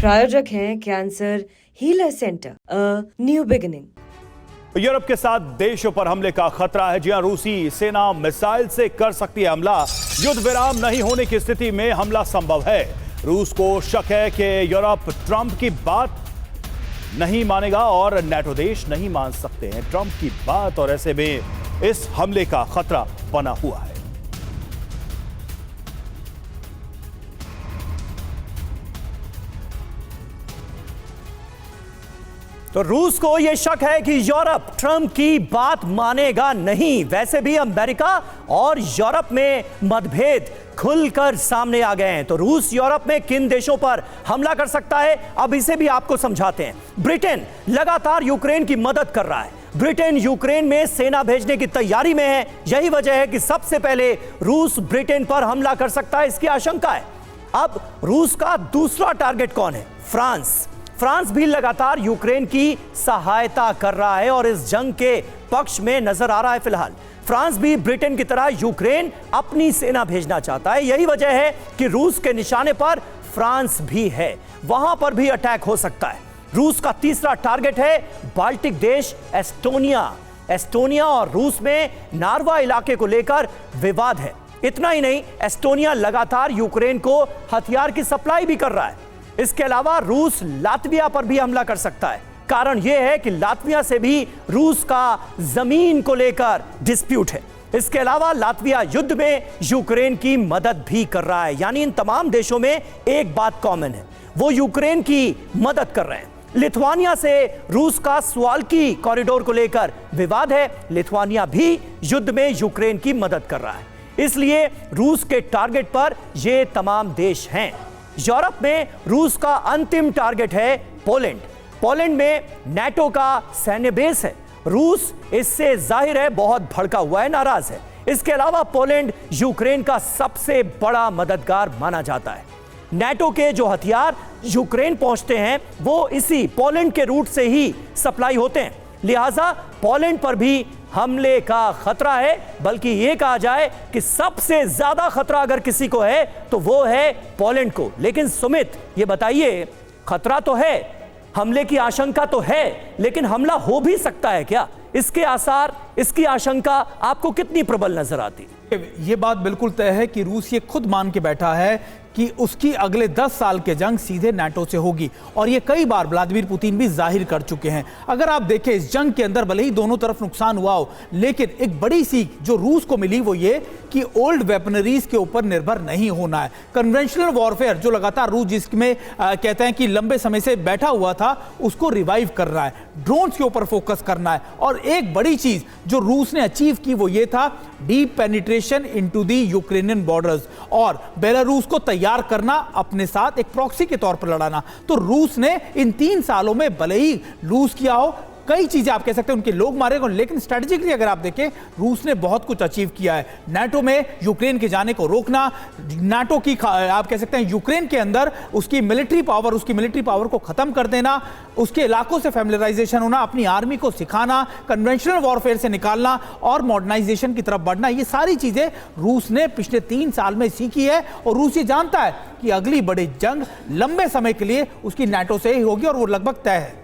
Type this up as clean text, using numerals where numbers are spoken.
प्रायोजक हैं cancer healer centre, a new beginning. Europe के 7 देशों पर हमले का खतरा है। जी हां, रूसी सेना मिसाइल से कर सकती है हमला। युद्ध विराम नहीं होने की स्थिति में हमला संभव है। रूस को शक है कि यूरोप ट्रंप की बात नहीं मानेगा और नेटो देश नहीं मान सकते हैं ट्रंप की बात, और ऐसे में इस हमले का खतरा बना हुआ है। तो रूस को यह शक है कि यूरोप ट्रंप की बात मानेगा नहीं। वैसे भी अमेरिका और यूरोप में मतभेद खुलकर सामने आ गए हैं। तो रूस यूरोप में किन देशों पर हमला कर सकता है, अब इसे भी आपको समझाते हैं। ब्रिटेन लगातार यूक्रेन की मदद कर रहा है। ब्रिटेन यूक्रेन में सेना भेजने की तैयारी में है। यही वजह है कि सबसे पहले रूस ब्रिटेन पर हमला कर सकता है, इसकी आशंका है। अब रूस का दूसरा टारगेट कौन है? फ्रांस। फ्रांस भी लगातार यूक्रेन की सहायता कर रहा है और इस जंग के पक्ष में नजर आ रहा है। फिलहाल फ्रांस भी ब्रिटेन की तरह यूक्रेन अपनी सेना भेजना चाहता है। यही वजह है कि रूस के निशाने पर फ्रांस भी है, वहां पर भी अटैक हो सकता है। रूस का तीसरा टारगेट है बाल्टिक देश एस्टोनिया। एस्टोनिया और रूस में नार्वा इलाके को लेकर विवाद है। इतना ही नहीं, एस्टोनिया लगातार यूक्रेन को हथियार की सप्लाई भी कर रहा है। इसके अलावा रूस लातविया पर भी हमला कर सकता है। कारण यह है कि लातविया से भी रूस का जमीन को लेकर डिस्प्यूट है। इसके अलावा लातविया युद्ध में यूक्रेन की मदद भी कर रहा है। यानी इन तमाम देशों में एक बात कॉमन है, वो यूक्रेन की मदद कर रहे हैं। लिथुआनिया से रूस का स्वाल्की कॉरिडोर को लेकर विवाद है। लिथुआनिया भी युद्ध में यूक्रेन की मदद कर रहा है। इसलिए रूस के टारगेट पर ये तमाम देश हैं। यूरोप में रूस का अंतिम टारगेट है पोलैंड। पोलैंड में नेटो का सैन्य बेस है। रूस इससे जाहिर है बहुत भड़का हुआ है, नाराज है। इसके अलावा पोलैंड यूक्रेन का सबसे बड़ा मददगार माना जाता है। नेटो के जो हथियार यूक्रेन पहुंचते हैं वो इसी पोलैंड के रूट से ही सप्लाई होते हैं। लिहाजा पोलैंड पर भी हमले का खतरा है, बल्कि यह कहा जाए कि सबसे ज्यादा खतरा अगर किसी को है तो वो है पोलैंड को। लेकिन सुमित, ये बताइए, खतरा तो है, हमले की आशंका तो है, लेकिन हमला हो भी सकता है क्या? इसके आसार, इसकी आशंका आपको कितनी प्रबल नजर आती? ये बात बिल्कुल तय है कि रूस ये खुद मान के बैठा है कि उसकी अगले 10 साल के जंग सीधे नाटो से होगी, और ये कई बार व्लादिमीर पुतिन भी जाहिर कर चुके हैं। अगर आप देखें इस जंग के अंदर भले ही दोनों तरफ नुकसान हुआ हो, लेकिन एक बड़ी सीख जो रूस को मिली वो ये कि ओल्ड वेपनरीज के ऊपर निर्भर नहीं होना है। कन्वेंशनल वॉरफेयर जो लगातार रूस जिसमें कहते हैं कि लंबे समय से बैठा हुआ था, उसको रिवाइव कर रहा है। ड्रोन्स के ऊपर फोकस करना है। और एक बड़ी चीज जो रूस ने अचीव की वो ये था deep penetration into the Ukrainian borders, और बेलारूस को तैयार करना, अपने साथ एक प्रॉक्सी के तौर पर लड़ाना। तो रूस ने इन 3 सालों में भले ही लूज किया हो, कई चीजें आप कह सकते हैं उनके लोग मारे गए, लेकिन स्ट्रेटेजिकली अगर आप देखें रूस ने बहुत कुछ अचीव किया है। नाटो में यूक्रेन के जाने को रोकना, नाटो की आप कह सकते हैं यूक्रेन के अंदर उसकी मिलिट्री पावर को खत्म कर देना, उसके इलाकों से फैमिलियराइजेशन होना, अपनी आर्मी को सिखाना, कन्वेंशनल वॉरफेयर से निकालना और मॉडर्नाइजेशन की तरफ बढ़ना, ये सारी चीजें रूस ने पिछले 3 साल में सीखी है। और रूस ये जानता है कि अगली बड़ी जंग लंबे समय के लिए उसकी नाटो से ही होगी, और वो लगभग तय है।